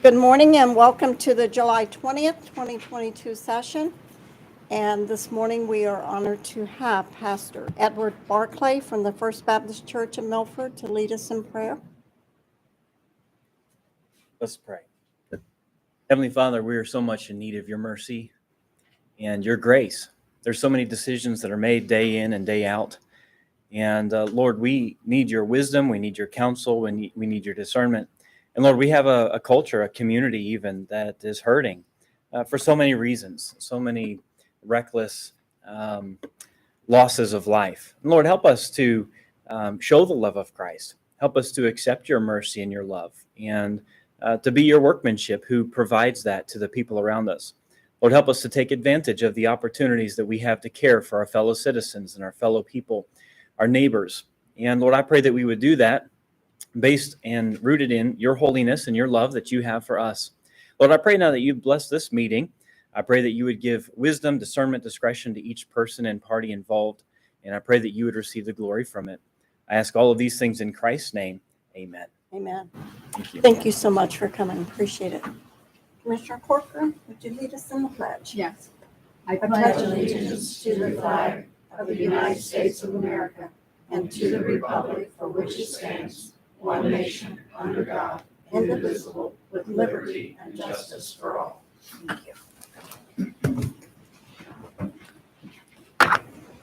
Good morning and welcome to the July 20th, 2022 session. And this morning we are honored to have Pastor Edward Barclay from the First Baptist Church in Milford to lead us in prayer. Let's pray. Heavenly Father, we are so much in need of your mercy and your grace. There's so many decisions that are made day in and day out. And Lord, we need your wisdom. We need your counsel. We need your discernment. And Lord, we have a culture, a community even, that is hurting for so many reasons, so many reckless losses of life. And Lord, help us to show the love of Christ. Help us to accept your mercy and your love, and to be your workmanship who provides that to the people around us. Lord, help us to take advantage of the opportunities that we have to care for our fellow citizens and our fellow people, our neighbors. And Lord, I pray that we would do that based and rooted in your holiness and your love that you have for us. Lord, I pray now that you bless this meeting. I pray that you would give wisdom, discernment, discretion to each person and party involved. And I pray that you would receive the glory from it. I ask all of these things in Christ's name. Amen. Amen. Thank you. Thank you so much for coming. Appreciate it. Commissioner Corcoran, would you lead us in the pledge? Yes. I pledge allegiance to the flag of the United States of America and to the republic for which it stands, one nation, under God, indivisible, with liberty and justice for all. Thank you.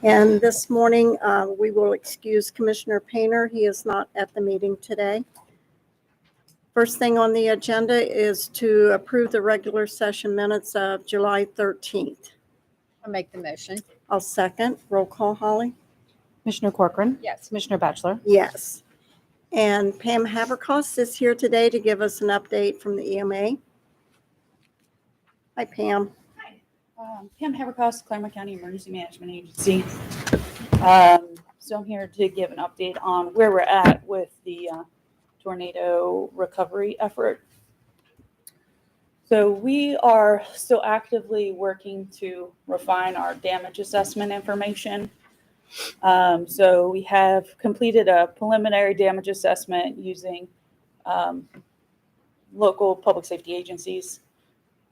And this morning, we will excuse Commissioner Painter. He is not at the meeting today. First thing on the agenda is to approve the regular session minutes of July 13th. I'll make the motion. I'll second. Roll call, Holly? Commissioner Corcoran? Yes. Commissioner Batchelor? Yes. And Pam Haverkos is here today to give us an update from the EMA. Hi, Pam. Pam Haverkos, Clermont County Emergency Management Agency. So I'm here to give an update on where we're at with the tornado recovery effort. So we are still actively working to refine our damage assessment information. So we have completed a preliminary damage assessment using local public safety agencies.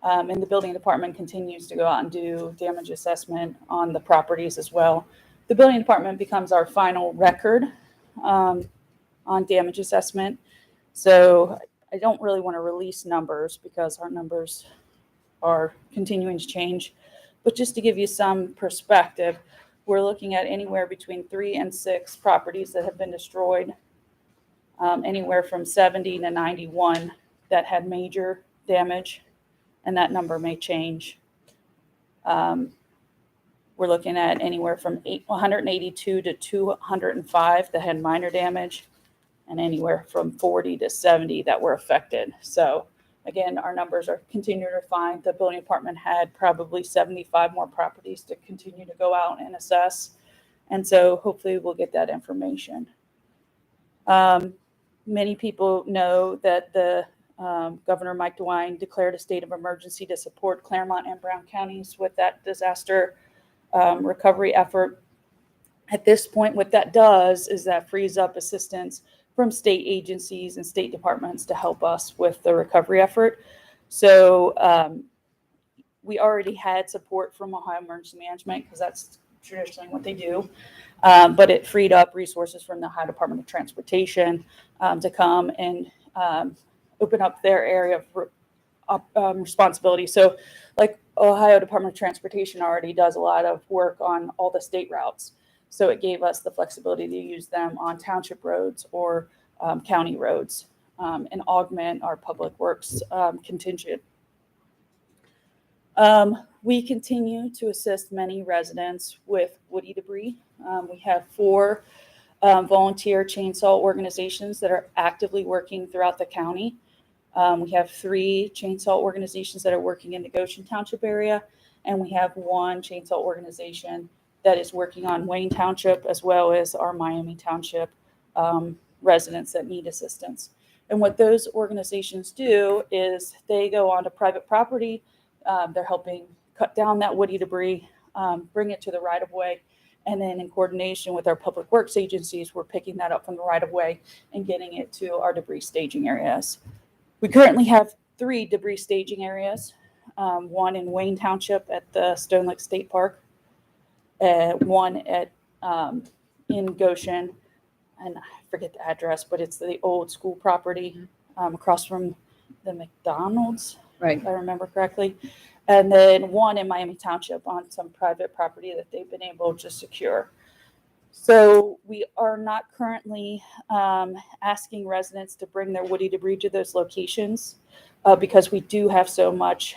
And the building department continues to go out and do damage assessment on the properties as well. The building department becomes our final record on damage assessment. So I don't really want to release numbers because our numbers are continuing to change. But just to give you some perspective, we're looking at anywhere between 3 and 6 properties that have been destroyed, anywhere from 70 to 91 that had major damage, and that number may change. We're looking at anywhere from 182 to 205 that had minor damage, and anywhere from 40 to 70 that were affected. So again, our numbers are continuing to refine. The building department had probably 75 more properties to continue to go out and assess. And so hopefully we'll get that information. Many people know that the Governor Mike DeWine declared a state of emergency to support Clermont and Brown counties with that disaster recovery effort. At this point, what that does is that frees up assistance from state agencies and state departments to help us with the recovery effort. So we already had support from Ohio Emergency Management because that's traditionally what they do. But it freed up resources from the Ohio Department of Transportation to come and open up their area of responsibility. So like Ohio Department of Transportation already does a lot of work on all the state routes. So it gave us the flexibility to use them on township roads or county roads and augment our public works contingent. We continue to assist many residents with woody debris. We have 4 volunteer chainsaw organizations that are actively working throughout the county. We have 3 chainsaw organizations that are working in the Goshen Township area, and we have 1 chainsaw organization that is working on Wayne Township as well as our Miami Township residents that need assistance. And what those organizations do is they go onto private property. They're helping cut down that woody debris, bring it to the right of way. And then in coordination with our public works agencies, we're picking that up from the right of way and getting it to our debris staging areas. We currently have 3 debris staging areas, one in Wayne Township at the Stone Lake State Park, one at in Goshen, and I forget the address, but it's the old school property across from the McDonald's, Right. if I remember correctly, and then one in Miami Township on some private property that they've been able to secure. So we are not currently asking residents to bring their woody debris to those locations because we do have so much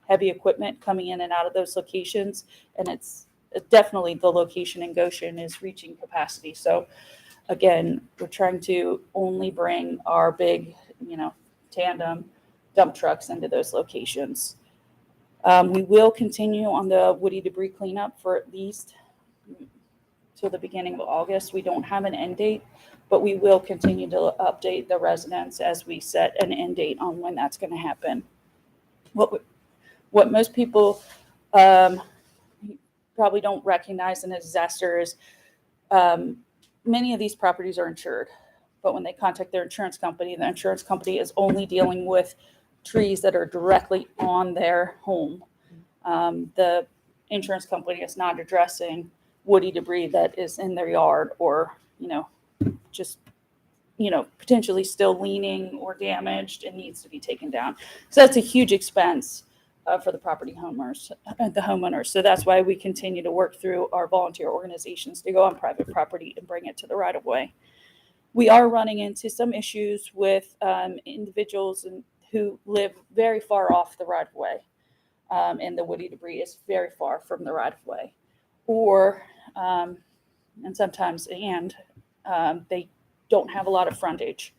heavy equipment coming in and out of those locations, and it's definitely the location in Goshen is reaching capacity. So again, we're trying to only bring our big, tandem dump trucks into those locations. We will continue on the woody debris cleanup for at least till the beginning of August. We don't have an end date, but we will continue to update the residents as we set an end date on when that's going to happen. What most people probably don't recognize in a disaster is many of these properties are insured, but when they contact their insurance company, the insurance company is only dealing with trees that are directly on their home. The insurance company is not addressing woody debris that is in their yard or, just, potentially still leaning or damaged and needs to be taken down. So that's a huge expense for the homeowners. So that's why we continue to work through our volunteer organizations to go on private property and bring it to the right of way. We are running into some issues with individuals who live very far off the right of way, and the woody debris is very far from the right of way, or and sometimes they don't have a lot of frontage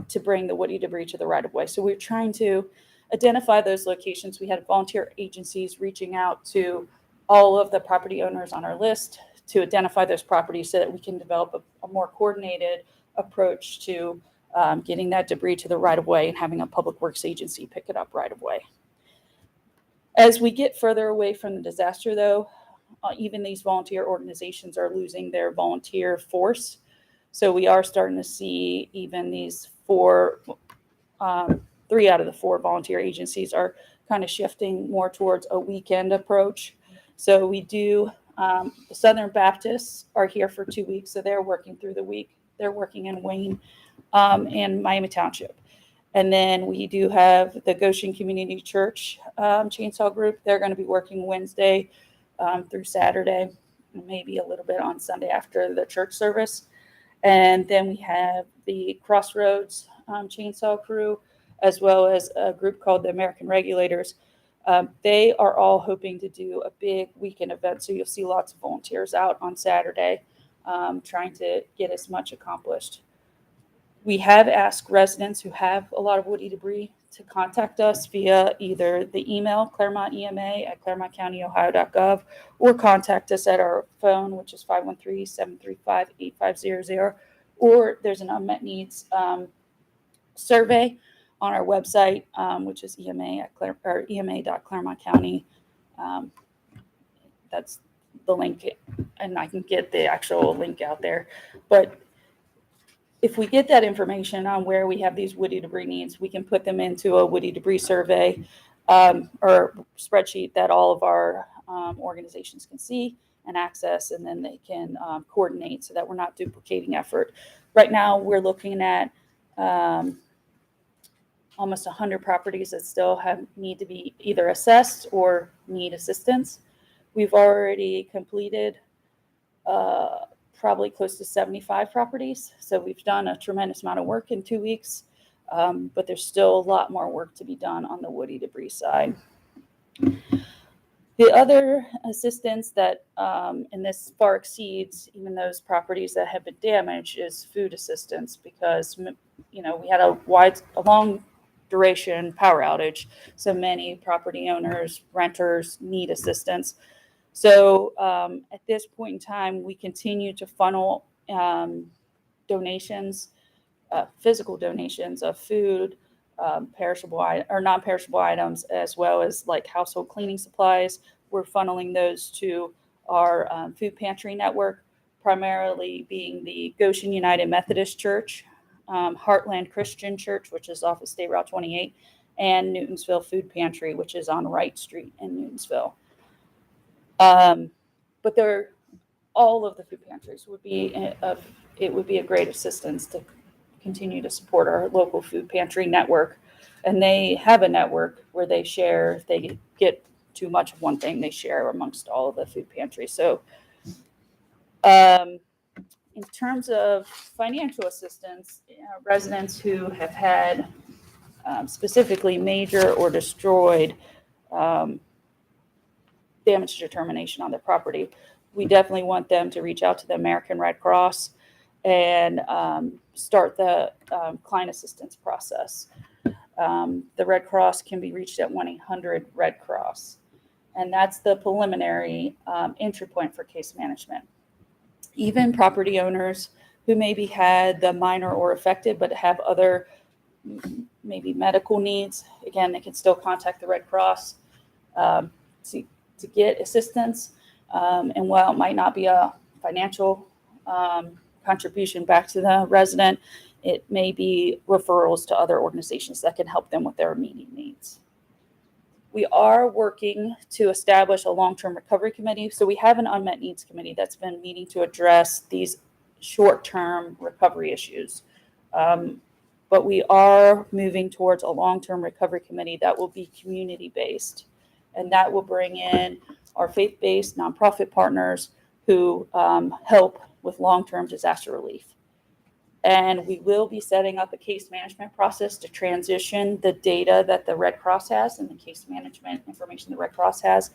to bring the woody debris to the right of way. So we're trying to identify those locations. We had volunteer agencies reaching out to all of the property owners on our list to identify those properties so that we can develop a more coordinated approach to getting that debris to the right of way and having a public works agency pick it up right of way. As we get further away from the disaster, though, even these volunteer organizations are losing their volunteer force. So we are starting to see even these 3 out of the 4 volunteer agencies are kind of shifting more towards a weekend approach. So we do, the Southern Baptists are here for 2 weeks, so they're working through the week. They're working in Wayne and Miami Township. And then we do have the Goshen Community Church chainsaw group. They're going to be working Wednesday through Saturday, maybe a little bit on Sunday after the church service. And then we have the Crossroads chainsaw crew, as well as a group called the American Regulators. They are all hoping to do a big weekend event. So you'll see lots of volunteers out on Saturday trying to get as much accomplished. We have asked residents who have a lot of woody debris to contact us via either the email, Clermont EMA at ClermontCountyOhio.gov, or contact us at our phone, which is 513-735-8500, or there's an unmet needs survey on our website, which is ema.clermont.county. That's the link, and I can get the actual link out there. But if we get that information on where we have these woody debris needs, we can put them into a woody debris survey or spreadsheet that all of our organizations can see and access, and then they can coordinate so that we're not duplicating effort. Right now, we're looking at almost 100 properties that still need to be either assessed or need assistance. We've already completed probably close to 75 properties. So we've done a tremendous amount of work in 2 weeks, but there's still a lot more work to be done on the woody debris side. The other assistance that, and this far exceeds even those properties that have been damaged, is food assistance, because, we had a long duration power outage. So many property owners, renters need assistance. So at this point in time, we continue to funnel donations, physical donations of food, perishable or non-perishable items, as well as like household cleaning supplies. We're funneling those to our food pantry network, primarily being the Goshen United Methodist Church, Heartland Christian Church, which is off of State Route 28, and Newtonsville Food Pantry, which is on Wright Street in Newtonsville. But all of the food pantries would be it would be a great assistance to continue to support our local food pantry network. And they have a network where they share, if they get too much of one thing, they share amongst all of the food pantries. So in terms of financial assistance, residents who have had specifically major or destroyed damage determination on their property, we definitely want them to reach out to the American Red Cross and start the client assistance process. The Red Cross can be reached at 1-800-RED-CROSS, and that's the preliminary entry point for case management. Even property owners who maybe had the minor or affected but have other maybe medical needs, again, they can still contact the Red Cross to get assistance. And while it might not be a financial contribution back to the resident, it may be referrals to other organizations that can help them with their immediate needs. We are working to establish a long-term recovery committee. So we have an unmet needs committee that's been meeting to address these short-term recovery issues. But we are moving towards a long-term recovery committee that will be community-based. And that will bring in our faith-based nonprofit partners who help with long-term disaster relief. And we will be setting up a case management process to transition the data that the Red Cross has and the case management information the Red Cross has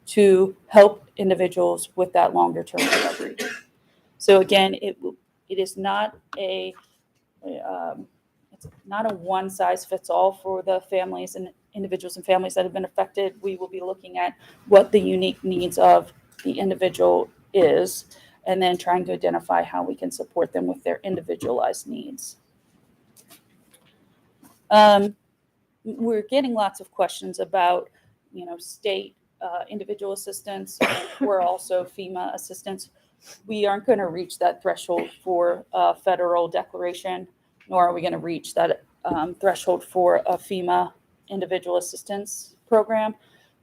to help individuals with that longer-term recovery. So again, it is not a it's not a one-size-fits-all for the families and individuals and families that have been affected. We will be looking at what the unique needs of the individual is, and then trying to identify how we can support them with their individualized needs. We're getting lots of questions about, state individual assistance. We're also FEMA assistance. We aren't going to reach that threshold for a federal declaration, nor are we going to reach that threshold for a FEMA individual assistance program.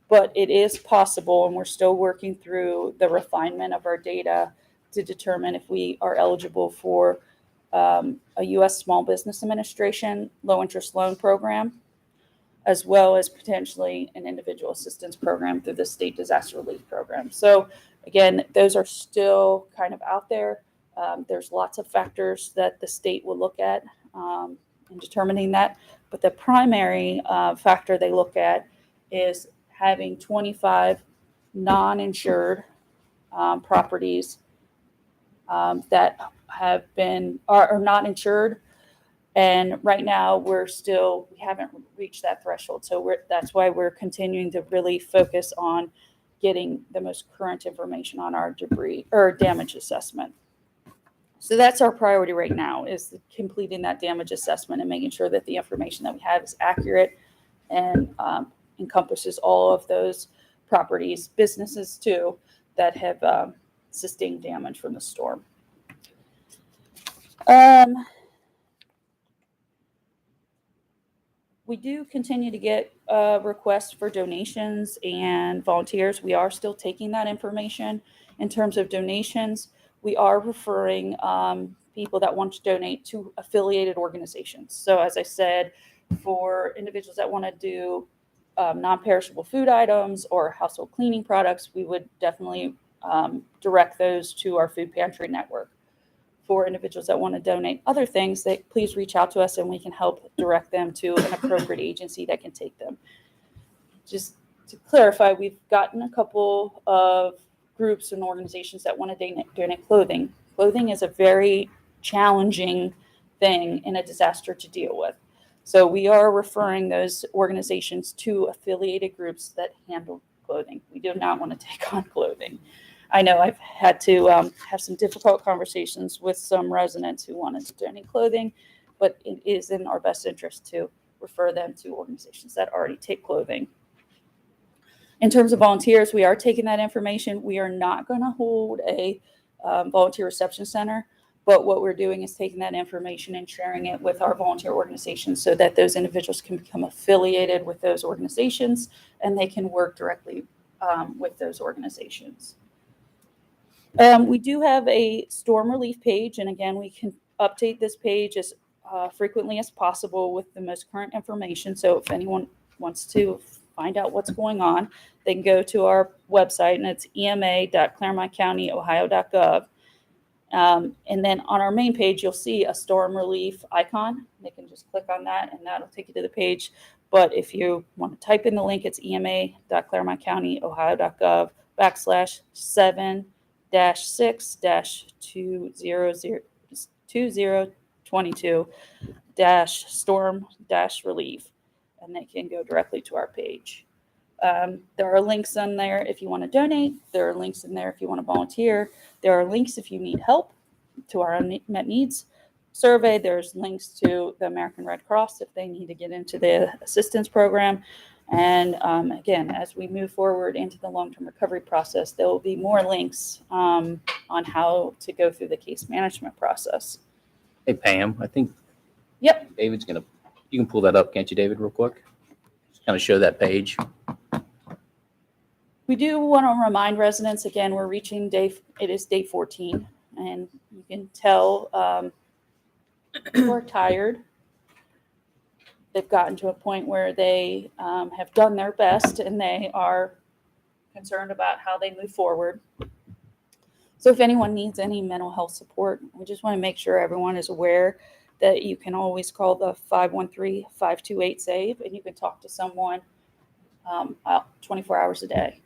But it is possible, and we're still working through the refinement of our data to determine if we are eligible for a U.S. Small Business Administration low-interest loan program, as well as potentially an individual assistance program through the state disaster relief program. So again, those are still kind of out there. There's lots of factors that the state will look at in determining that. But the primary factor they look at is having 25 non-insured properties that are not insured. And right now we haven't reached that threshold. So that's why we're continuing to really focus on getting the most current information on our debris or damage assessment. So that's our priority right now, is completing that damage assessment and making sure that the information that we have is accurate and encompasses all of those properties, businesses too, that have sustained damage from the storm. We do continue to get requests for donations and volunteers. We are still taking that information. In terms of donations, we are referring people that want to donate to affiliated organizations. So as I said, for individuals that want to do non-perishable food items or household cleaning products, we would definitely direct those to our food pantry network. For individuals that want to donate other things, please reach out to us and we can help direct them to an appropriate agency that can take them. Just to clarify, we've gotten a couple of groups and organizations that want to donate clothing. Clothing is a very challenging thing in a disaster to deal with. So we are referring those organizations to affiliated groups that handle clothing. We do not want to take on clothing. I know I've had to have some difficult conversations with some residents who wanted to donate clothing, but it is in our best interest to refer them to organizations that already take clothing. In terms of volunteers, we are taking that information. We are not going to hold a volunteer reception center, But what we're doing is taking that information and sharing it with our volunteer organizations so that those individuals can become affiliated with those organizations and they can work directly with those organizations. We do have a storm relief page, and again, we can update this page as frequently as possible with the most current information. So if anyone wants to find out what's going on, they can go to our website, and it's ema.clermontcountyohio.gov. And then on our main page, you'll see a storm relief icon. They can just click on that, and that'll take you to the page. But if you want to type in the link, it's ema.clermontcounty.ohio.gov/7-6-2022-storm-relief, and they can go directly to our page. There are links on there if you want to donate. There are links in there if you want to volunteer. There are links if you need help to our unmet needs survey. There's links to the American Red Cross if they need to get into the assistance program. And again, as we move forward into the long-term recovery process, there will be more links on how to go through the case management process. Hey, Pam, I think Yep. David's you can pull that up, can't you, David, real quick? Just kind of show that page. We do want to remind residents, again, we're reaching it is day 14, and you can tell people are tired. They've gotten to a point where they have done their best, and they are concerned about how they move forward. So if anyone needs any mental health support, we just want to make sure everyone is aware that you can always call the 513-528-SAVE, and you can talk to someone 24 hours a day.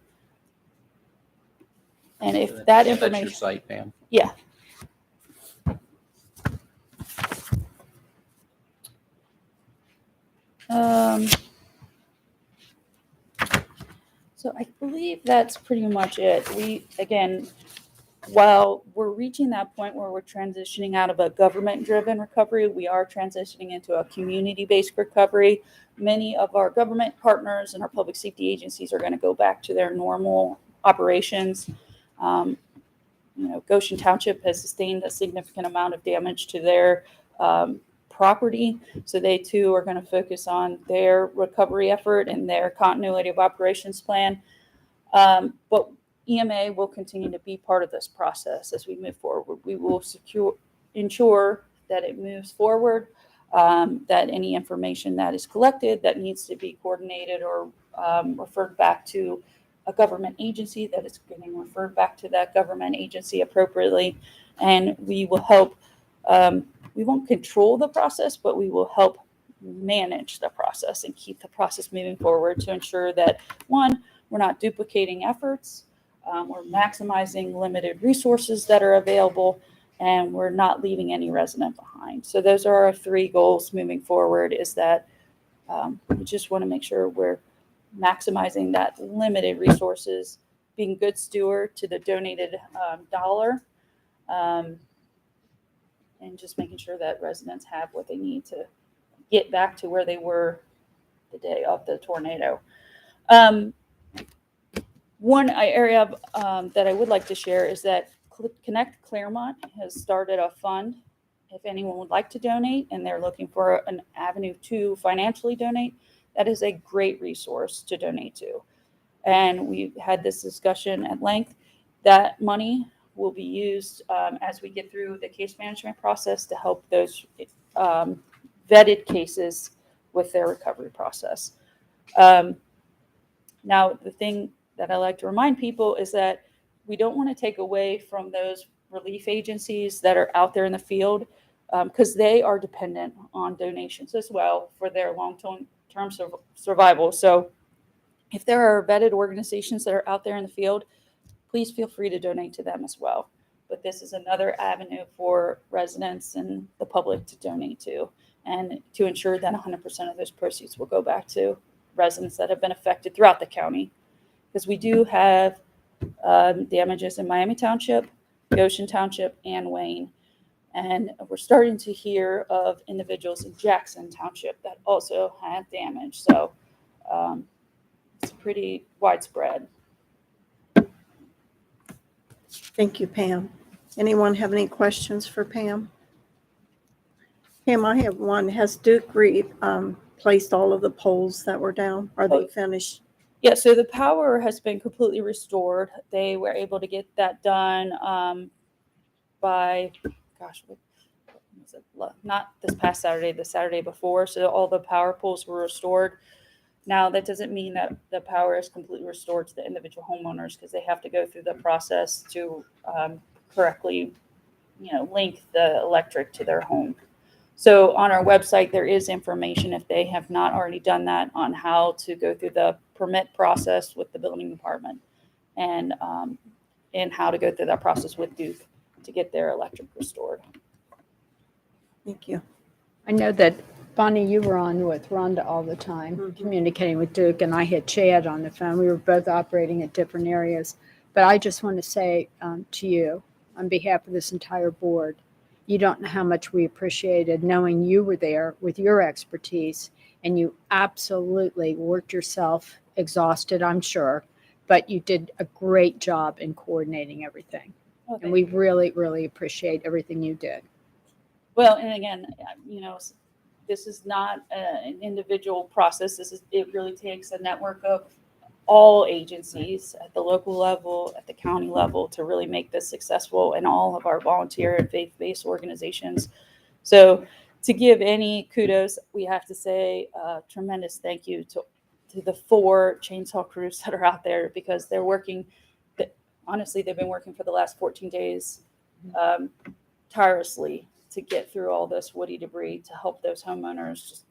And if that That's information, your site, Pam. yeah. So I believe that's pretty much it. Again, while we're reaching that point where we're transitioning out of a government-driven recovery, we are transitioning into a community-based recovery. Many of our government partners and our public safety agencies are going to go back to their normal operations. Goshen Township has sustained a significant amount of damage to their property, so they too are going to focus on their recovery effort and their continuity of operations plan. But EMA will continue to be part of this process as we move forward. We will ensure that it moves forward, that any information that is collected that needs to be coordinated or referred back to a government agency, that is getting referred back to that government agency appropriately. And we will help, we won't control the process, but we will help manage the process and keep the process moving forward to ensure that, one, we're not duplicating efforts, we're maximizing limited resources that are available, and we're not leaving any resident behind. So those are our three goals moving forward, is that we just want to make sure we're maximizing that limited resources, being good steward to the donated dollar, and just making sure that residents have what they need to get back to where they were the day of the tornado. One area that I would like to share is that Connect Clermont has started a fund. If anyone would like to donate and they're looking for an avenue to financially donate, that is a great resource to donate to. And we've had this discussion at length. That money will be used as we get through the case management process to help those vetted cases with their recovery process. Now, the thing that I like to remind people is that we don't want to take away from those relief agencies that are out there in the field, because they are dependent on donations as well for their long-term survival. So if there are vetted organizations that are out there in the field, please feel free to donate to them as well. But this is another avenue for residents and the public to donate to, and to ensure that 100% of those proceeds will go back to residents that have been affected throughout the county. Because we do have damages in Miami Township, Goshen Township, and Wayne. And we're starting to hear of individuals in Jackson Township that also had damage. So it's pretty widespread. Thank you, Pam. Anyone have any questions for Pam? Pam, I have one. Has Duke placed all of the poles that were down? Are they finished? Yeah, so the power has been completely restored. They were able to get that done by, gosh, what was it? Not this past Saturday, the Saturday before. So all the power poles were restored. Now, that doesn't mean that the power is completely restored to the individual homeowners, because they have to go through the process to correctly, link the electric to their home. So on our website, there is information, if they have not already done that, on how to go through the permit process with the building department, and how to go through that process with Duke to get their electric restored. Thank you. I know that, Bonnie, you were on with Rhonda all the time, Mhm. communicating with Duke, and I had Chad on the phone. We were both operating at different areas. But I just want to say to you, on behalf of this entire board, you don't know how much we appreciated knowing you were there with your expertise, and you absolutely worked yourself exhausted, I'm sure, but you did a great job in coordinating everything. Okay. And we really, really appreciate everything you did. Well, and again, this is not an individual process. It really takes a network of all agencies at the local level, at the county level, to really make this successful, and all of our volunteer and faith-based organizations. So to give any kudos, we have to say a tremendous thank you to the 4 chainsaw crews that are out there, because they're working. Honestly, they've been working for the last 14 days tirelessly to get through all this woody debris, to help those homeowners just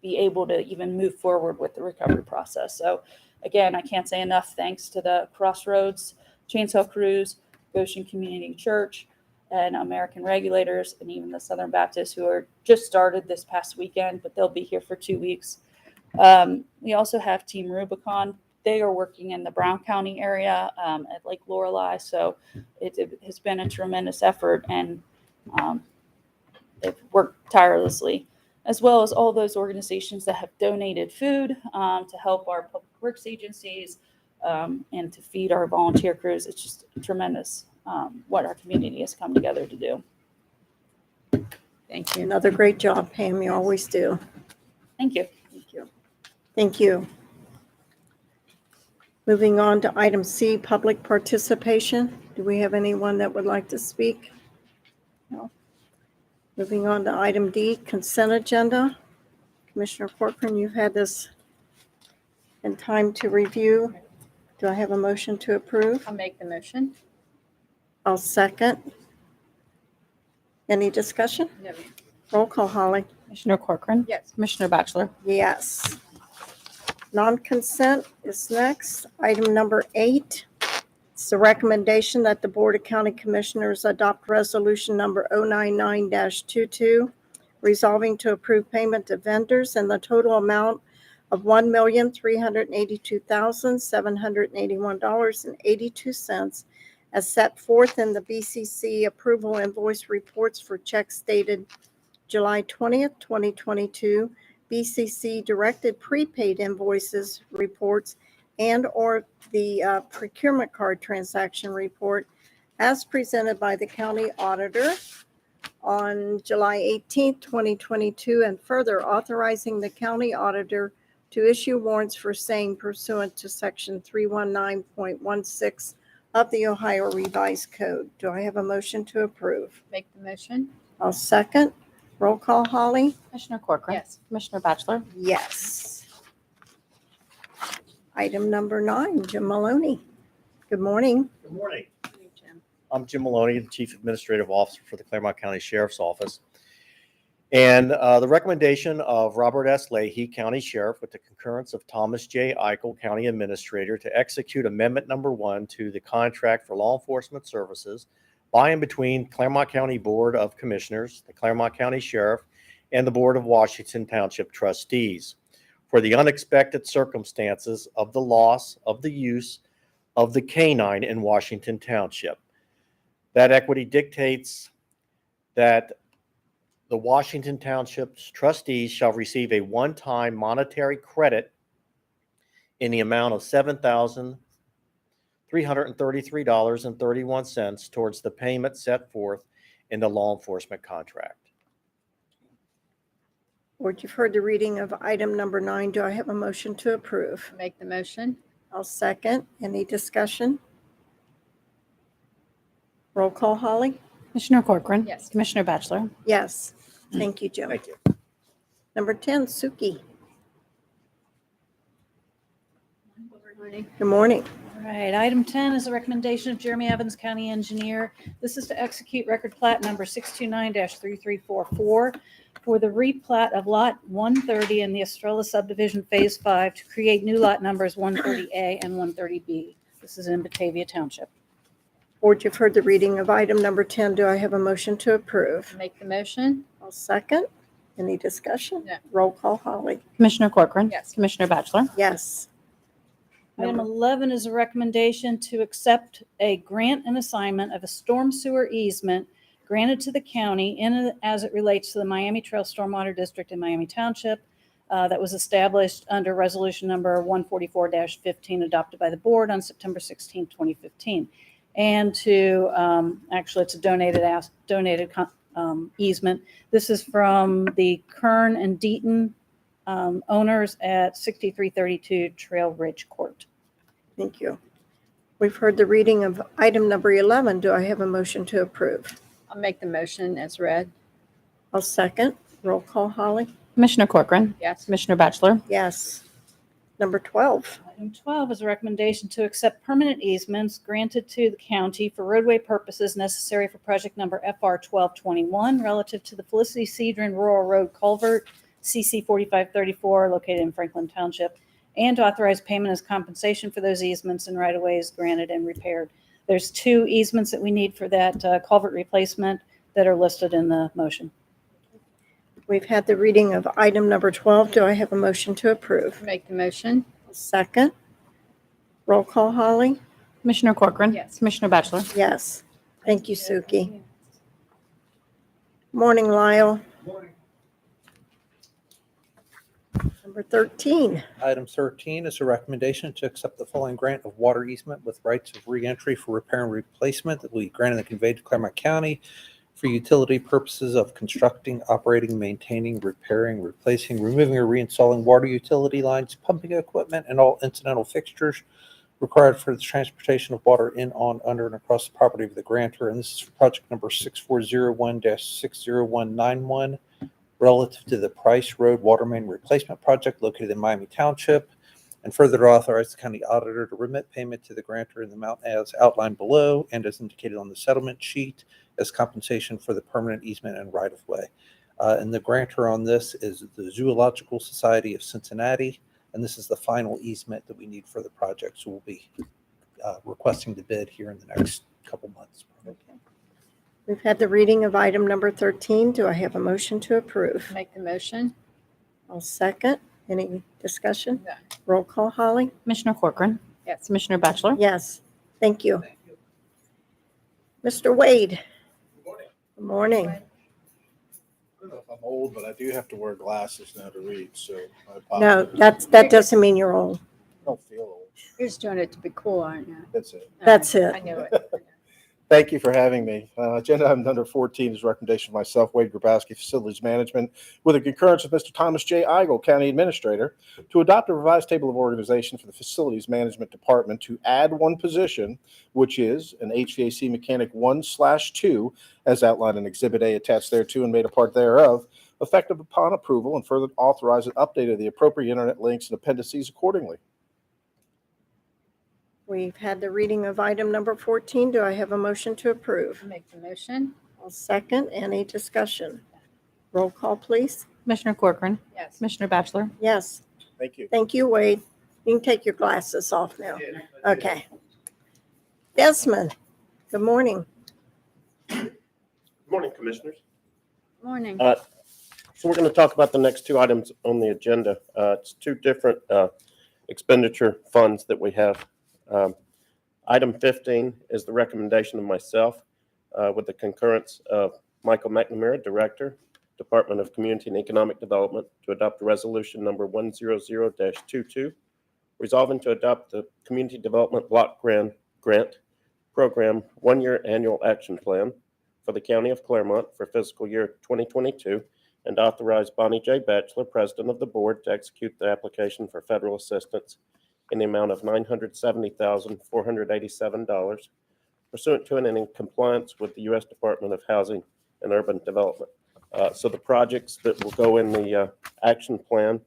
be able to even move forward with the recovery process. So again, I can't say enough thanks to the Crossroads Chainsaw Crews, Goshen Community Church, and American Regulators, and even the Southern Baptists, who are just started this past weekend, but they'll be here for 2 weeks. We also have Team Rubicon. They are working in the Brown County area at Lake Lorelei. So it has been a tremendous effort, and they've worked tirelessly, as well as all those organizations that have donated food to help our public works agencies and to feed our volunteer crews. It's just tremendous what our community has come together to do. Thank you. Another great job, Pam. You always do. Thank you. Thank you. Thank you. Moving on to item C, public participation. Do we have anyone that would like to speak? No. Moving on to item D, consent agenda. Commissioner Corcoran, you've had this in time to review. Do I have a motion to approve? I'll make the motion. I'll second. Any discussion? No. Roll call, Holly. Commissioner Corcoran. Yes. Commissioner Batchelor. Yes. Non-consent is next. Item number 8. It's the recommendation that the Board of County Commissioners adopt resolution number 099-22, resolving to approve payment to vendors in the total amount of $1,382,781.82 as set forth in the BCC approval invoice reports for checks dated July 20th, 2022, BCC directed prepaid invoices reports, and or the procurement card transaction report as presented by the county auditor on July 18th, 2022, and further authorizing the county auditor to issue warrants for same pursuant to section 319.16 of the Ohio Revised Code. Do I have a motion to approve? Make the motion. I'll second. Roll call, Holly. Commissioner Corcoran. Yes. Commissioner Batchelor. Yes. Item number 9, Jim Maloney. Good morning. Good morning. Jim. I'm Jim Maloney, the Chief Administrative Officer for the Clermont County Sheriff's Office. And the recommendation of Robert S. Leahy, County Sheriff, with the concurrence of Thomas J. Eichel, County Administrator, to execute Amendment Number 1 to the contract for law enforcement services by and between Clermont County Board of Commissioners, the Clermont County Sheriff, and the Board of Washington Township Trustees for the unexpected circumstances of the loss of the use of the canine in Washington Township. That equity dictates that the Washington Township's trustees shall receive a one-time monetary credit in the amount of $7,300 $333.31 towards the payment set forth in the law enforcement contract. Board, you've heard the reading of item number 9. Do I have a motion to approve? Make the motion. I'll second. Any discussion? Roll call, Holly? Commissioner Corcoran. Yes. Commissioner Batchelor. Yes. Thank you, Jim. Thank you. Number 10, Suki. Morning. Good morning. All right, item 10 is a recommendation of Jeremy Evans, County Engineer. This is to execute record plat number 629-3344 for the replat of Lot 130 in the Estrella subdivision Phase 5 to create new lot numbers 130A and 130B. This is in Batavia Township. Board, you've heard the reading of item number 10. Do I have a motion to approve? Make the motion. I'll second. Any discussion? No. Roll call, Holly? Commissioner Corcoran. Yes. Commissioner Batchelor. Yes. Item 11 is a recommendation to accept a grant and assignment of a storm sewer easement granted to the county as it relates to the Miami Trail Stormwater District in Miami Township that was established under resolution number 144-15 adopted by the board on September 16, 2015. And to, actually, it's a donated easement. This is from the Kern and Deaton owners at 6332 Trail Ridge Court. Thank you. We've heard the reading of item number 11. Do I have a motion to approve? I'll make the motion as read. I'll second. Roll call, Holly? Commissioner Corcoran. Yes. Commissioner Batchelor. Yes. Number 12. Item 12 is a recommendation to accept permanent easements granted to the county for roadway purposes necessary for project number FR 1221 relative to the Felicity Cedron Rural Road Culvert CC 4534 located in Franklin Township, and to authorize payment as compensation for those easements and right-of-ways granted and repaired. There's 2 easements that we need for that culvert replacement that are listed in the motion. We've had the reading of item number 12. Do I have a motion to approve? Make the motion. Second. Roll call, Holly? Commissioner Corcoran. Yes. Commissioner Batchelor. Yes. Thank you, Suki. Morning, Lyle. Number 13. Item 13 is a recommendation to accept the following grant of water easement with rights of reentry for repair and replacement that will be granted and conveyed to Clermont County for utility purposes of constructing, operating, maintaining, repairing, replacing, removing, or reinstalling water utility lines, pumping equipment, and all incidental fixtures required for the transportation of water in, on, under, and across the property of the grantor. And this is for project number 6401-60191 relative to the Price Road Water Main Replacement Project located in Miami Township, and further to authorize the county auditor to remit payment to the grantor in the amount as outlined below and as indicated on the settlement sheet as compensation for the permanent easement and right-of-way. And the grantor on this is the Zoological Society of Cincinnati, and this is the final easement that we need for the project. So we'll be requesting the bid here in the next couple months. We've had the reading of item number 13. Do I have a motion to approve? Make the motion. I'll second. Any discussion? No. Roll call, Holly? Commissioner Corcoran. Yes. Commissioner Batchelor. Yes. Thank you. Mr. Wade. Good morning. I don't know if I'm old, but I do have to wear glasses now to read, so I No, apologize. that doesn't mean you're old. I don't feel old. You're just doing it to be cool, aren't you? That's it. That's it. I knew it. Thank you for having me. Agenda item number 14 is a recommendation of myself, Wade Grabowski, Facilities Management, with a concurrence of Mr. Thomas J. Eigel, County Administrator, to adopt a revised table of organization for the Facilities Management Department to add 1 position, which is an HVAC Mechanic 1/2, as outlined in Exhibit A attached thereto and made a part thereof, effective upon approval, and further authorize an update of the appropriate internet links and appendices accordingly. We've had the reading of item number 14. Do I have a motion to approve? Make the motion. I'll second. Any discussion? Roll call, please. Commissioner Corcoran. Yes. Commissioner Batchelor. Yes. Thank you. Thank you, Wade. You can take your glasses off now. Okay. Desmond, good morning. Good morning, Commissioners. Morning. So we're going to talk about the next 2 items on the agenda. It's 2 different expenditure funds that we have. Item 15 is the recommendation of myself with the concurrence of Michael McNamara, Director, Department of Community and Economic Development, to adopt resolution number 100-22, resolving to adopt the Community Development Block Grant Grant Program 1-year annual action plan for the County of Clermont for fiscal year 2022, and authorize Bonnie J. Batchelor, President of the Board, to execute the application for federal assistance in the amount of $970,487 pursuant to and in compliance with the U.S. Department of Housing and Urban Development. So the projects that will go in the action plan,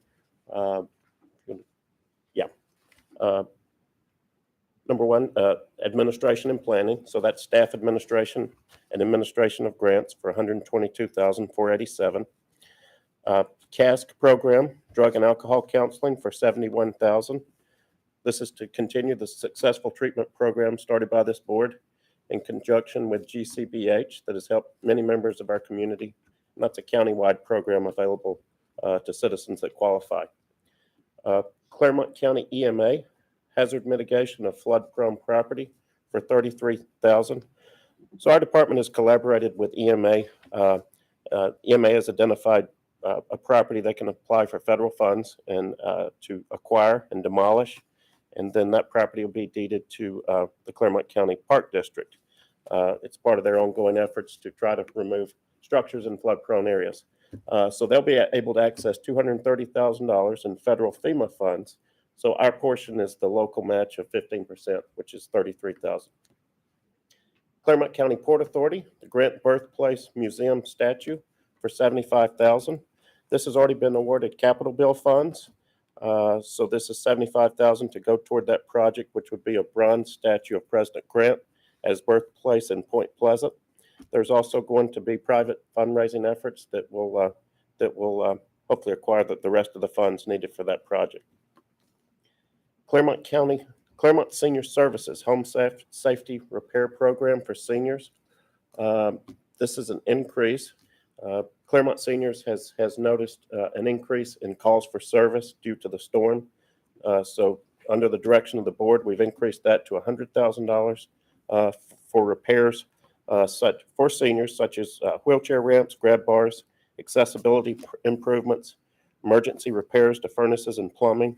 number one, administration and planning. So that's staff administration and administration of grants for $122,487. CASC program, drug and alcohol counseling, for $71,000. This is to continue the successful treatment program started by this board in conjunction with GCBH that has helped many members of our community. And that's a countywide program available to citizens that qualify. Clermont County EMA, hazard mitigation of flood-prone property, for $33,000. So our department has collaborated with EMA. EMA has identified a property that can apply for federal funds and to acquire and demolish, and then that property will be deeded to the Clermont County Park District. It's part of their ongoing efforts to try to remove structures in flood-prone areas. So they'll be able to access $230,000 in federal FEMA funds. So our portion is the local match of 15%, which is $33,000. Clermont County Port Authority, the Grant Birthplace Museum statue, for $75,000. This has already been awarded capital bill funds. So this is $75,000 to go toward that project, which would be a bronze statue of President Grant as birthplace in Point Pleasant. There's also going to be private fundraising efforts that will hopefully acquire the rest of the funds needed for that project. Clermont Senior Services Home Safety Repair Program for seniors. This is an increase. Clermont Seniors has noticed an increase in calls for service due to the storm. So under the direction of the board, we've increased that to $100,000 for repairs for seniors, such as wheelchair ramps, grab bars, accessibility improvements, emergency repairs to furnaces and plumbing.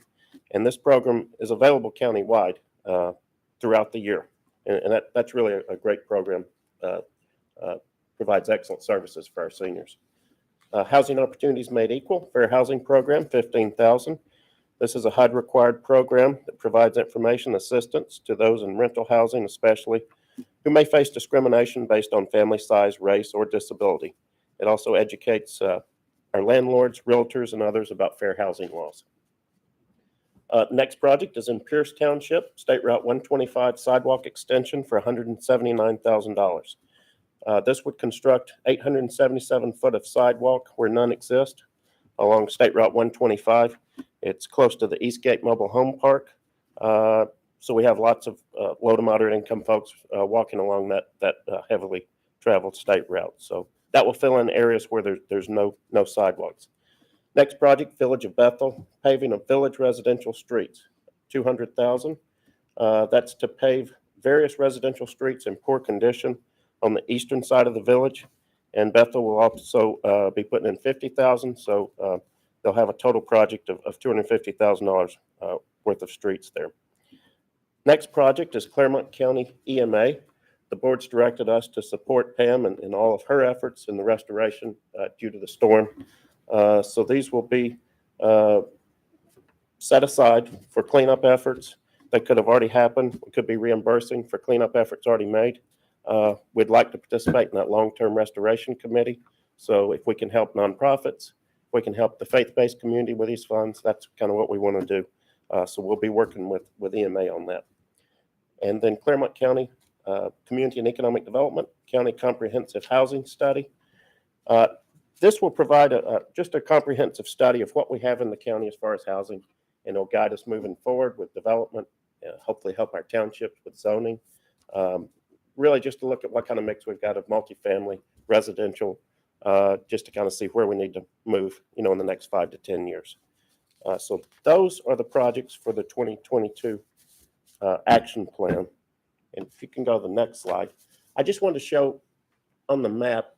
And this program is available countywide throughout the year. And that's really a great program. Provides excellent services for our seniors. Housing Opportunities Made Equal, Fair Housing Program, $15,000. This is a HUD-required program that provides information assistance to those in rental housing, especially, who may face discrimination based on family size, race, or disability. It also educates our landlords, realtors, and others about fair housing laws. Next project is in Pierce Township, State Route 125 sidewalk extension for $179,000. This would construct 877 foot of sidewalk where none exist along State Route 125. It's close to the Eastgate Mobile Home Park. So we have lots of low to moderate income folks walking along that heavily traveled state route. So that will fill in areas where there's no sidewalks. Next project, Village of Bethel, paving of village residential streets, $200,000. That's to pave various residential streets in poor condition on the eastern side of the village. And Bethel will also be putting in $50,000. So they'll have a total project of $250,000 worth of streets there. Next project is Clermont County EMA. The board's directed us to support Pam in all of her efforts in the restoration due to the storm. So these will be set aside for cleanup efforts that could have already happened. We could be reimbursing for cleanup efforts already made. We'd like to participate in that long-term restoration committee. So if we can help nonprofits, if we can help the faith-based community with these funds, that's kind of what we want to do. So we'll be working with EMA on that. And then Clermont County Community and Economic Development, County Comprehensive Housing Study. This will provide just a comprehensive study of what we have in the county as far as housing, and it'll guide us moving forward with development, hopefully help our townships with zoning. Really just to look at what kind of mix we've got of multifamily, residential, just to kind of see where we need to move, in the next 5 to 10 years. So those are the projects for the 2022 action plan. And if you can go to the next slide, I just wanted to show on the map.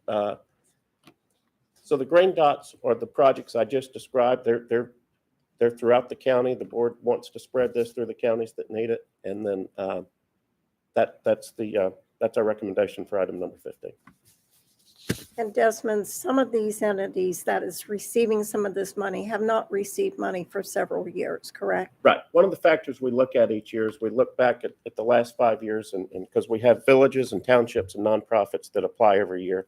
So the green dots are the projects I just described. They're throughout the county. The board wants to spread this through the counties that need it. And then that's our recommendation for item number 15. And Desmond, some of these entities that is receiving some of this money have not received money for several years, correct? Right. One of the factors we look at each year is we look back at the last 5 years, and because we have villages and townships and nonprofits that apply every year.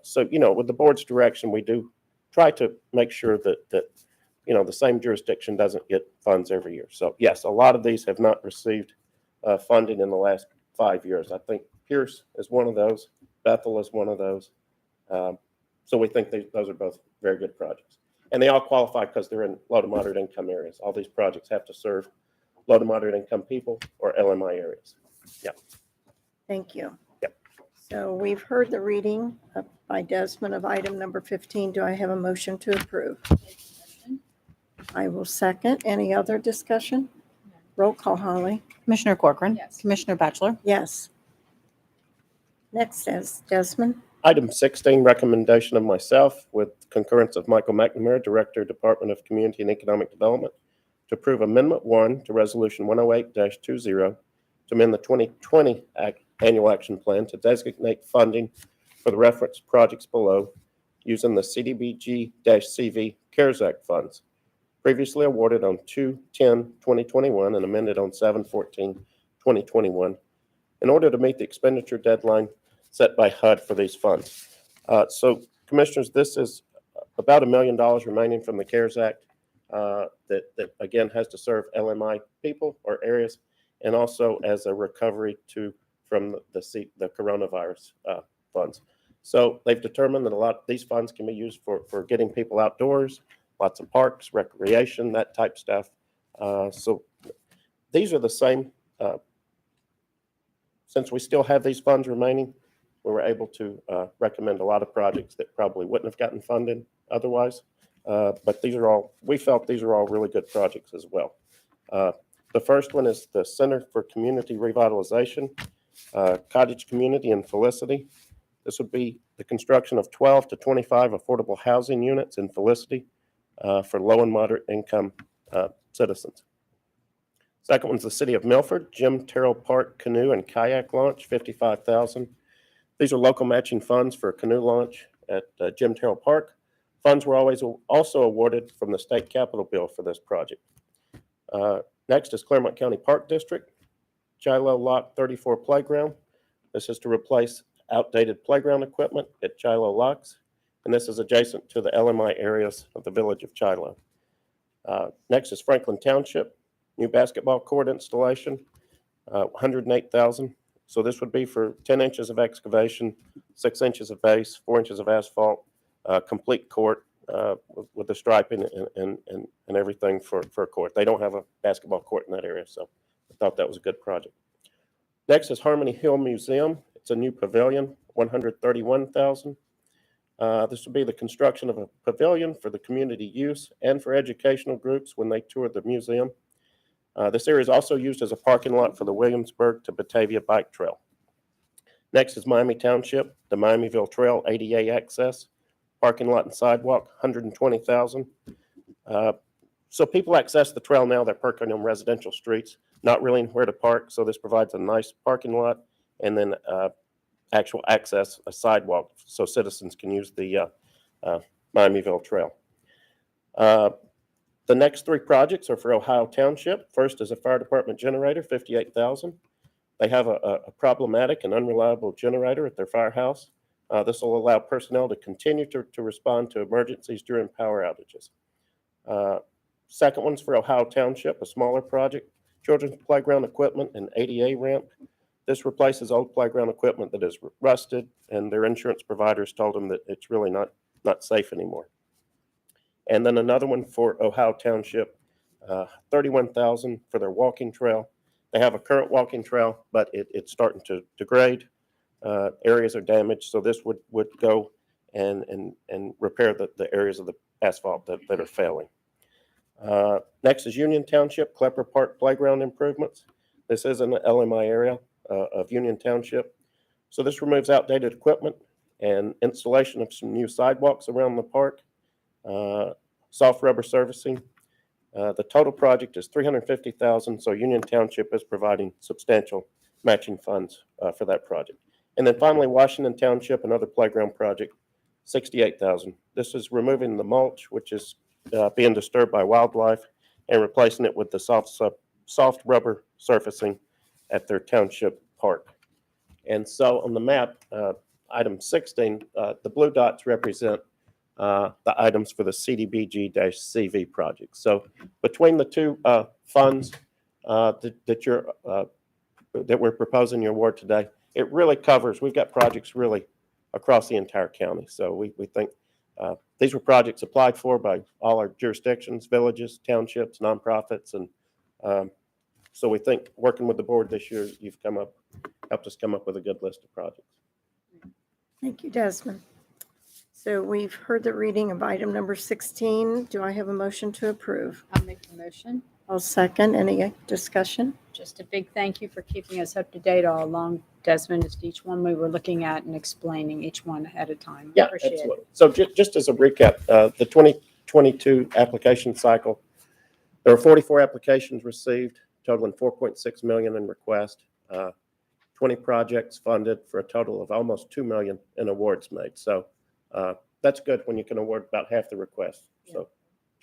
So, with the board's direction, we do try to make sure that the same jurisdiction doesn't get funds every year. So, yes, a lot of these have not received funding in the last 5 years. I think Pierce is one of those. Bethel is one of those. So we think those are both very good projects. And they all qualify because they're in low to moderate income areas. All these projects have to serve low to moderate income people or LMI areas. Yeah. Thank you. Yep. So we've heard the reading by Desmond of item number 15. Do I have a motion to approve? I will second. Any other discussion? Roll call, Holly. Commissioner Corcoran. Yes. Commissioner Batchelor. Yes. Next is Desmond. Item 16, recommendation of myself with concurrence of Michael McNamara, Director, Department of Community and Economic Development, to approve Amendment 1 to Resolution 108-20 to amend the 2020 Annual Action Plan to designate funding for the reference projects below using the CDBG-CV CARES Act funds, previously awarded on 2/10/2021 and amended on 7/14/2021, in order to meet the expenditure deadline set by HUD for these funds. So, Commissioners, this is about $1 million remaining from the CARES Act that again has to serve LMI people or areas, and also as a recovery from the coronavirus funds. So they've determined that a lot of these funds can be used for getting people outdoors, lots of parks, recreation, that type stuff. So these are the same. Since we still have these funds remaining, we were able to recommend a lot of projects that probably wouldn't have gotten funded otherwise. But we felt these are all really good projects as well. The first one is the Center for Community Revitalization, Cottage Community in Felicity. This would be the construction of 12 to 25 affordable housing units in Felicity for low and moderate income citizens. Second one's the City of Milford, Jim Terrell Park Canoe and Kayak Launch, $55,000. These are local matching funds for a canoe launch at Jim Terrell Park. Funds were also awarded from the state capital bill for this project. Next is Clermont County Park District, Chilo Lock 34 Playground. This is to replace outdated playground equipment at Chilo Locks, and this is adjacent to the LMI areas of the village of Chilo. Next is Franklin Township, new basketball court installation, $108,000. So this would be for 10 inches of excavation, 6 inches of base, 4 inches of asphalt, complete court with the striping and everything for a court. They don't have a basketball court in that area, so I thought that was a good project. Next is Harmony Hill Museum. It's a new pavilion, $131,000. This would be the construction of a pavilion for the community use and for educational groups when they tour the museum. This area is also used as a parking lot for the Williamsburg to Batavia Bike Trail. Next is Miami Township, the Miamiville Trail ADA access, parking lot and sidewalk, $120,000. So people access the trail now, they're parking on residential streets, not really where to park, so this provides a nice parking lot and then actual access, a sidewalk, so citizens can use the Miamiville Trail. The next three projects are for Ohio Township. First is a fire department generator, $58,000. They have a problematic and unreliable generator at their firehouse. This will allow personnel to continue to respond to emergencies during power outages. Second one's for Ohio Township, a smaller project, children's playground equipment and ADA ramp. This replaces old playground equipment that is rusted, and their insurance providers told them that it's really not safe anymore. And then another one for Ohio Township, $31,000 for their walking trail. They have a current walking trail, but it's starting to degrade. Areas are damaged, so this would go and repair the areas of the asphalt that are failing. Next is Union Township, Klepper Park Playground improvements. This is in the LMI area of Union Township. So this removes outdated equipment and installation of some new sidewalks around the park, soft rubber servicing. The total project is $350,000, so Union Township is providing substantial matching funds for that project. And then finally, Washington Township, another playground project, $68,000. This is removing the mulch, which is being disturbed by wildlife, and replacing it with the soft rubber surfacing at their township park. And so on the map, item 16, the blue dots represent the items for the CDBG-CV project. So between the two funds that we're proposing your award today, it really covers, we've got projects really across the entire county. So we think these were projects applied for by all our jurisdictions, villages, townships, nonprofits. And so we think working with the board this year, you've helped us come up with a good list of projects. Thank you, Desmond. So we've heard the reading of item number 16. Do I have a motion to approve? I'll make the motion. I'll second. Any discussion? Just a big thank you for keeping us up to date all along, Desmond, as to each one we were looking at and explaining each one at a time. Yeah, Appreciate absolutely. it. So just as a recap, the 2022 application cycle, there were 44 applications received, totaling 4.6 million in request, 20 projects funded for a total of almost 2 million in awards made. So that's good when you can award about half the requests. So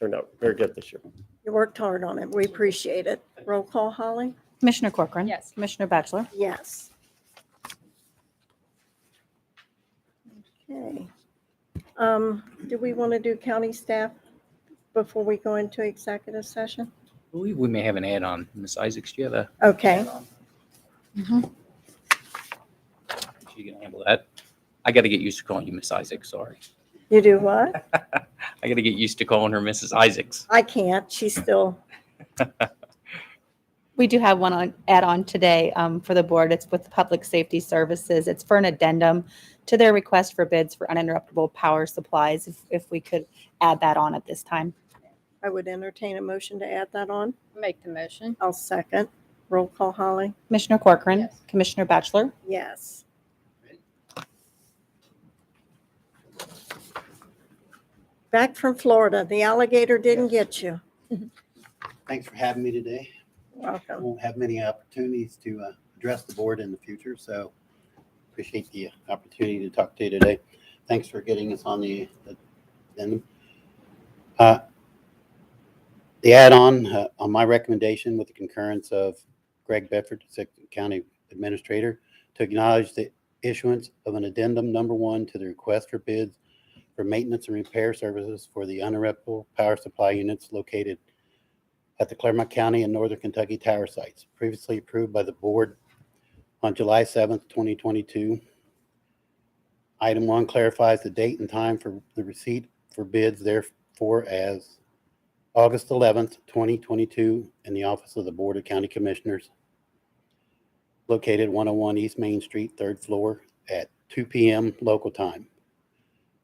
turned out very good this year. You worked hard on it. We appreciate it. Roll call, Holly? Commissioner Corcoran. Yes. Commissioner Batchelor. Yes. Okay. Do we want to do county staff before we go into executive session? I believe we may have an add-on. Ms. Isaacs, do you have a? Okay. She can handle that. I got to get used to calling you Miss Isaacs. Sorry. You do what? I got to get used to calling her Mrs. Isaacs. I can't. She's still, We do have one add-on today for the board. It's with Public Safety Services. It's for an addendum to their request for bids for uninterruptible power supplies, if we could add that on at this time. I would entertain a motion to add that on. Make the motion. I'll second. Roll call, Holly? Commissioner Corcoran. Yes. Commissioner Batchelor. Yes. Back from Florida. The alligator didn't get you. Thanks for having me today. I Welcome. won't have many opportunities to address the board in the future, so appreciate the opportunity to talk to you today. Thanks for getting us on the addendum. The add-on on my recommendation with the concurrence of Greg Bedford, County Administrator, to acknowledge the issuance of an addendum number 1 to the request for bids for maintenance and repair services for the uninterruptible power supply units located at the Clermont County and Northern Kentucky tower sites, previously approved by the board on July 7th, 2022. Item 1 clarifies the date and time for the receipt for bids, therefore as August 11th, 2022 in the office of the Board of County Commissioners, located 101 East Main Street, 3rd floor at 2 p.m. local time.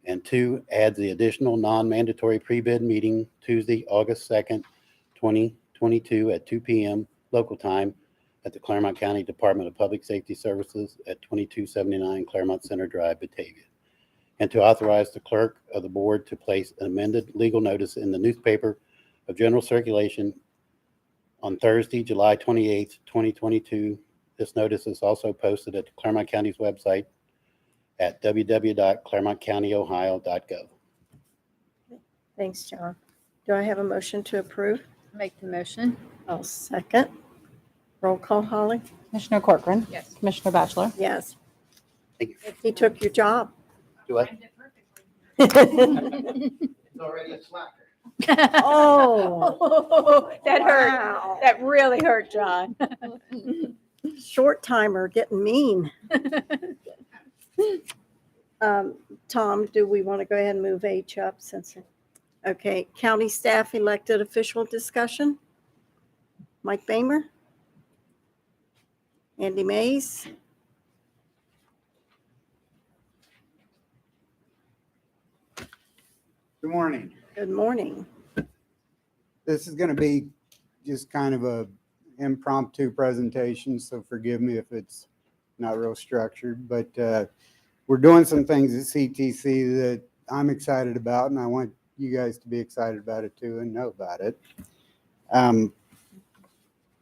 And 2, adds the additional non-mandatory pre-bid meeting Tuesday, August 2nd, 2022 at 2 p.m. local time at the Clermont County Department of Public Safety Services at 2279 Clermont Center Drive, Batavia. And to authorize the clerk of the board to place an amended legal notice in the newspaper of general circulation on Thursday, July 28th, 2022. This notice is also posted at the Clermont County's website at www.clermontcountyohio.gov. Thanks, John. Do I have a motion to approve? Make the motion. I'll second. Roll call, Holly? Commissioner Corcoran. Yes. Commissioner Batchelor. Yes. Thank you. He took your job. Do I? It's already a slacker. Oh, That hurt. wow. That really hurt, John. Short timer getting mean. Tom, do we want to go ahead and move H up since? Okay, county staff elected official discussion. Mike Bamer? Andy Mays? Good morning. Good morning. This is going to be just kind of a impromptu presentation, so forgive me if it's not real structured, but we're doing some things at CTC that I'm excited about, and I want you guys to be excited about it too and know about it.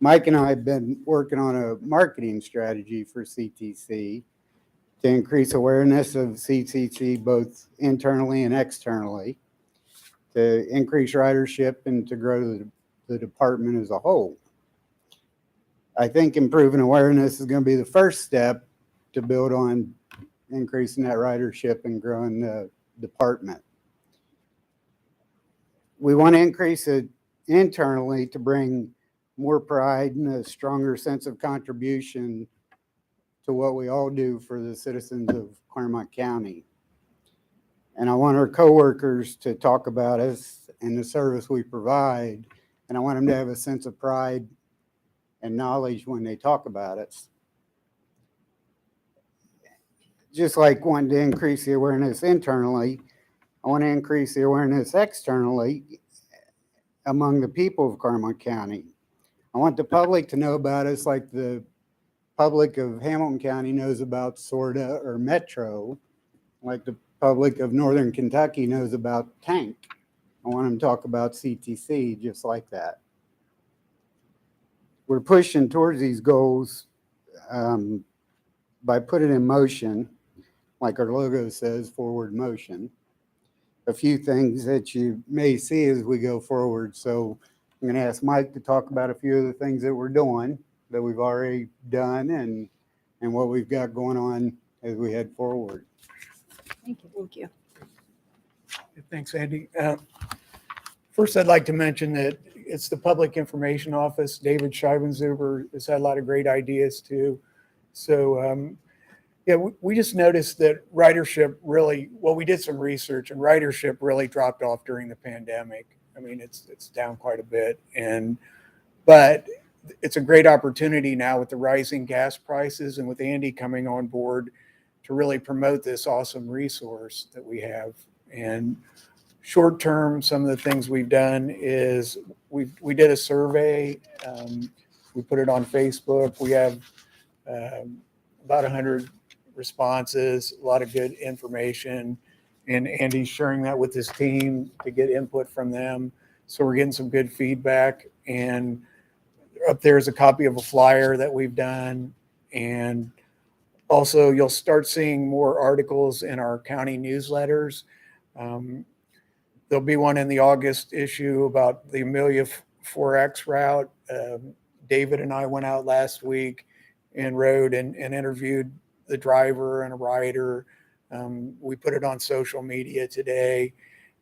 Mike and I have been working on a marketing strategy for CTC to increase awareness of CTC both internally and externally, to increase ridership and to grow the department as a whole. I think improving awareness is going to be the first step to build on increasing that ridership and growing the department. We want to increase it internally to bring more pride and a stronger sense of contribution to what we all do for the citizens of Clermont County. And I want our coworkers to talk about us and the service we provide. And I want them to have a sense of pride and knowledge when they talk about us. Just like wanting to increase the awareness internally, I want to increase the awareness externally among the people of Clermont County. I want the public to know about us like the public of Hamilton County knows about SORTA or Metro, like the public of Northern Kentucky knows about Tank. I want them to talk about CTC just like that. We're pushing towards these goals by putting in motion, like our logo says, forward motion, a few things that you may see as we go forward. So I'm going to ask Mike to talk about a few of the things that we're doing, that we've already done, and what we've got going on as we head forward. Thank you. Thank you. Thanks, Andy. First, I'd like to mention that it's the Public Information Office. David Scheibenzuber has had a lot of great ideas too. So, yeah, we just noticed that ridership really, well, we did some research and ridership really dropped off during the pandemic. I mean, it's down quite a bit. But it's a great opportunity now with the rising gas prices and with Andy coming on board to really promote this awesome resource that we have. And short term, some of the things we've done is we did a survey. We put it on Facebook. We have about 100 responses, a lot of good information. And Andy's sharing that with his team to get input from them. So we're getting some good feedback. And up there is a copy of a flyer that we've done. And also, you'll start seeing more articles in our county newsletters. There'll be one in the August issue about the Amelia 4X route. David and I went out last week and rode and interviewed the driver and a rider. We put it on social media today.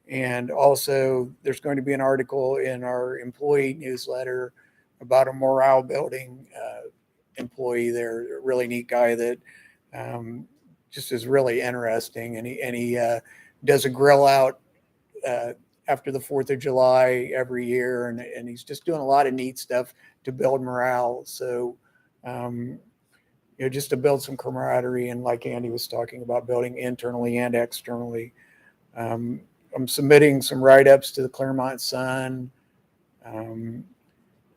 And also, there's going to be an article in our employee newsletter about a morale building employee there, a really neat guy that just is really interesting. And he does a grill out after the 4th of July every year. And he's just doing a lot of neat stuff to build morale. So, just to build some camaraderie. And like Andy was talking about, building internally and externally. I'm submitting some write-ups to the Clermont Sun.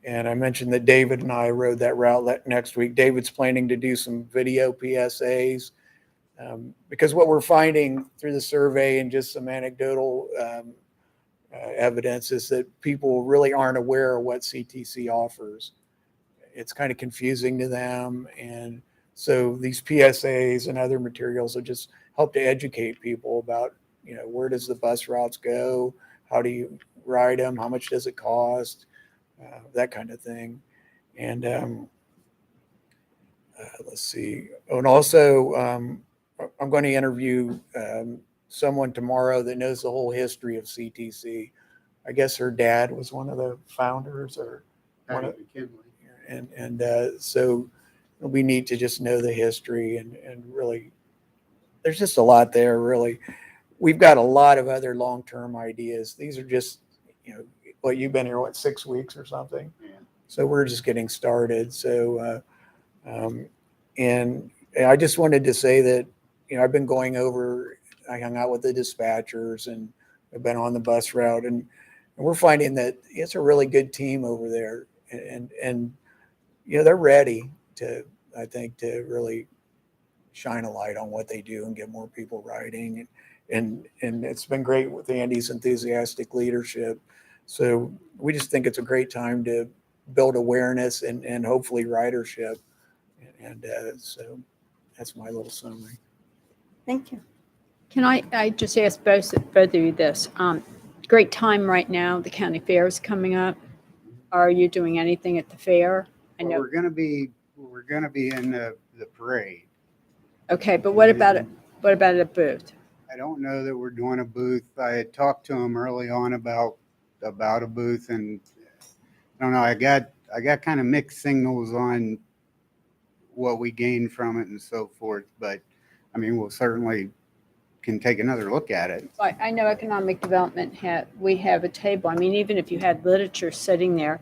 And I mentioned that David and I rode that route next week. David's planning to do some video PSAs because what we're finding through the survey and just some anecdotal evidence is that people really aren't aware of what CTC offers. It's kind of confusing to them. And so these PSAs and other materials will just help to educate people about, where does the bus routes go? How do you ride them? How much does it cost? That kind of thing. And let's see. Oh, and also, I'm going to interview someone tomorrow that knows the whole history of CTC. I guess her dad was one of the founders, or one of, and so it'll be neat to just know the history and really, there's just a lot there. Really, we've got a lot of other long-term ideas. These are just, what, you've been here, 6 weeks or something? Yeah. So we're just getting started. So, and I just wanted to say that, I've been going over, I hung out with the dispatchers and I've been on the bus route, and we're finding that it's a really good team over there. And they're ready to, I think, to really shine a light on what they do and get more people riding. And it's been great with Andy's enthusiastic leadership. So we just think it's a great time to build awareness and hopefully ridership. And so that's my little summary. Thank you. Can I just ask both of you this? Great time right now. The county fair is coming up. Are you doing anything at the fair? I Well, know. we're gonna be in the parade. Okay, but what about it? What about a booth? I don't know that we're doing a booth. I had talked to him early on about a booth, and I don't know. I got kind of mixed signals on what we gained from it and so forth. But I mean, we'll certainly can take another look at it. I know economic development we have a table. I mean, even if you had literature sitting there,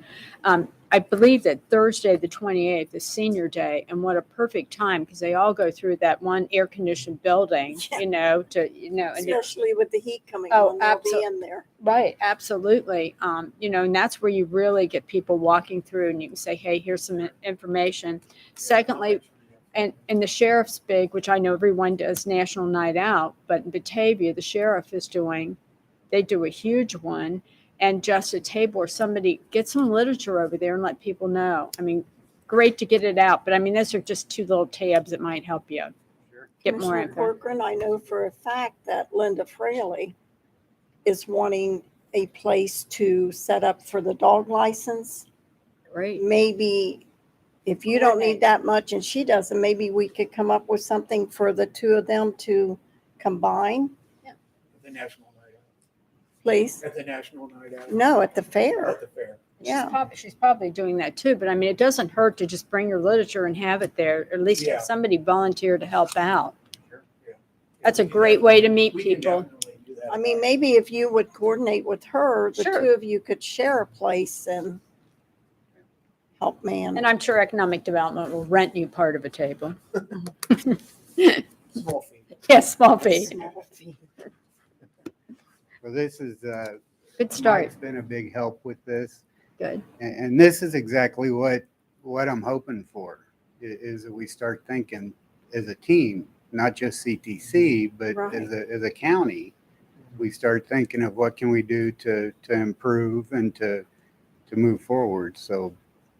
I believe that Thursday, the 28th, is senior day, and what a perfect time because they all go through that one air-conditioned building, and Especially with the heat coming Oh, on, they'll be in there. right, absolutely. And that's where you really get people walking through, and you can say, "Hey, here's some information." Secondly, and the sheriff's big, which I know everyone does, National Night Out, but in Batavia, the sheriff they do a huge one, and just a table where somebody get some literature over there and let people know. I mean, great to get it out, but I mean, those are just two little tabs that might help you get more Commissioner info. Corcoran, I know for a fact that Linda Fraley is wanting a place to set up for the dog license. Great. Maybe if you don't need that much and she doesn't, maybe we could come up with something for the two of them to combine, The National Night Out. please. At the National Night Out. No, at the fair. At the fair. Yeah. She's probably doing that too, but I mean, it doesn't hurt to just bring your literature and have it there, or at least Yeah. have somebody volunteer to help out. Sure, yeah. That's a We can great way to meet we can people. definitely do that. I mean, maybe if you would coordinate with her, the Sure. two of you could share a place and help man. And I'm sure economic development will rent you part of a table. Small fee. Yes, small fee. Small fee. Well, this is Good start. Mike's been a big help with this, Good. and this is exactly what I'm hoping for is that we start thinking as a team, not just CTC, but Right. as a county, we start thinking of what can we do to improve and to move forward. So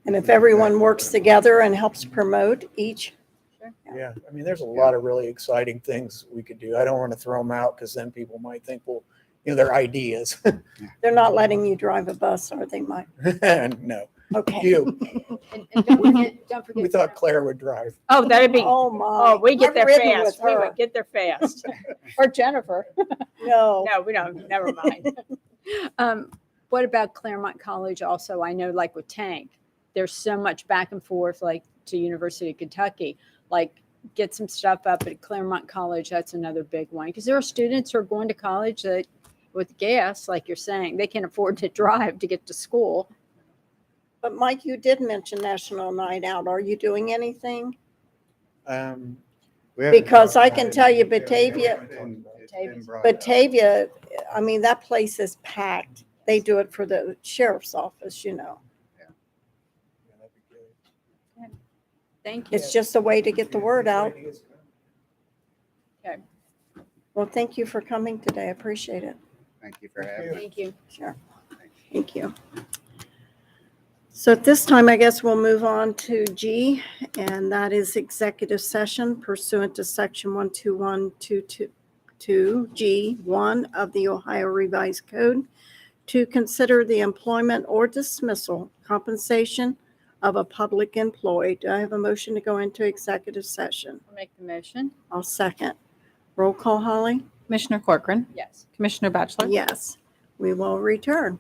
And if everyone works together and helps promote each, Yeah, I mean, there's a lot of really exciting things we could do. I don't want to throw them out because then people might think, well, they're ideas. they're not letting you drive a bus, are they, Mike? No, Okay. you. And don't forget. We thought Claire would drive. Oh, that'd be, Oh, my. oh, we get I've there ridden fast. with We her. would get there fast. Or Jennifer. No. No, we don't, never mind. What about Clermont College also? I know like with Tank, there's so much back and forth like to University of Kentucky, like get some stuff up at Clermont College. That's another big one. Because there are students who are going to college that with gas, like you're saying, they can't afford to drive to get to school. But Mike, you did mention National Night Out. Are you doing anything? we haven't Because talked I about can it tell you in detail. Batavia- It's been brought up. Batavia, I mean, that place is packed. They do it for the sheriff's office, you know. Yeah, that'd be good. Thank you. It's just a way to get the word out. Ideas. Well, thank you for coming today. I appreciate it. Thank you for having me. Thank you. Sure. Thank you. So at this time, I guess we'll move on to G, and that is executive session pursuant to section 12122G1 of the Ohio Revised Code to consider the employment or dismissal, compensation of a public employee. Do I have a motion to go into executive session? I'll make the motion. I'll second. Roll call, Holly? Commissioner Corcoran, Yes. Commissioner Batchelor. Yes. We will return.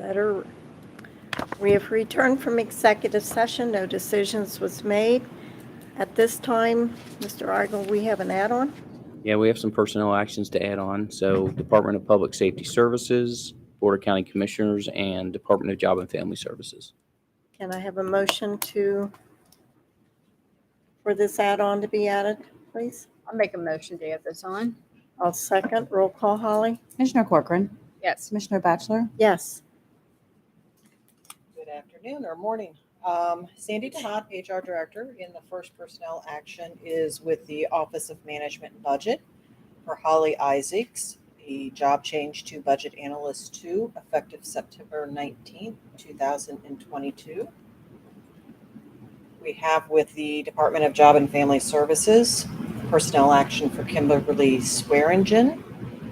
Letter. We have returned from executive session. No decisions was made. At this time, Mr. Eigel, we have an add-on. Yeah, we have some personnel actions to add on. So Department of Public Safety Services, Board of County Commissioners, and Department of Job and Family Services. Can I have a motion for this add-on to be added, please? I'll make a motion to add this on. I'll second. Roll call, Holly? Commissioner Corcoran. Yes. Commissioner Batchelor. Yes. Good afternoon or morning. Sandy DeHaan, HR Director, in the first personnel action is with the Office of Management and Budget for Holly Isaacs, the job change to Budget Analyst 2, effective September 19th, 2022. We have with the Department of Job and Family Services, personnel action for Kimberly Swearingen,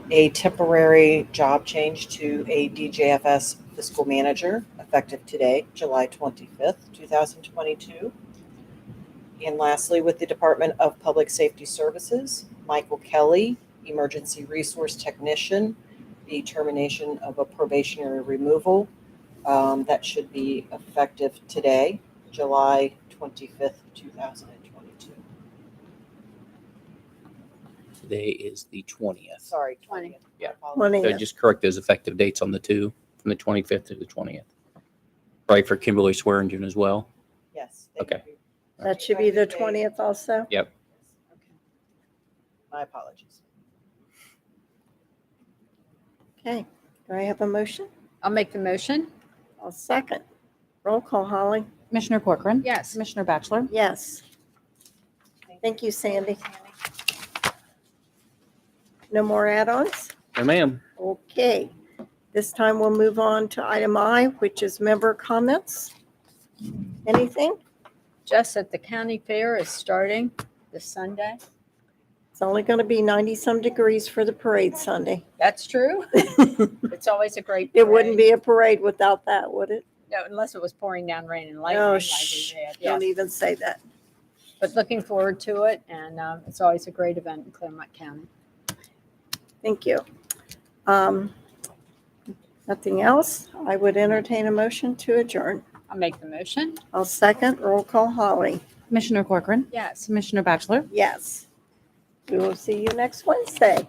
a temporary job change to a DJFS fiscal manager, effective today, July 25th, 2022. And lastly, with the Department of Public Safety Services, Michael Kelly, Emergency Resource Technician, the termination of a probationary removal that should be effective today, July 25th, 2022. Today is the 20th. Sorry, 20. 20th. Yeah. My apologies. So just correct those effective dates on the two, from the 25th to the 20th. Right, for Kimberly Swearingen as well. Yes. Okay. That should be the 20th also? Yep. My apologies. Okay. Do I have a motion? I'll make the motion. I'll second. Roll call, Holly? Commissioner Corcoran. Yes. Commissioner Batchelor. Yes. Thank you, Sandy. No more add-ons? No, ma'am. Okay. This time we'll move on to item I, which is member comments. Anything? Just that the county fair is starting this Sunday. It's only going to be 90-some degrees for the parade Sunday. That's true. It's always a great It wouldn't parade. be a parade without that, would it? No, unless it was pouring down rain and lightning Oh, like shh. we had. Don't Yes. even say that. But looking forward to it, and it's always a great event in Clermont County. Thank you. Nothing else? I would entertain a motion to adjourn. I'll make the motion. I'll second. Roll call, Holly. Commissioner Corcoran. Yes. Commissioner Batchelor. Yes. We will see you next Wednesday.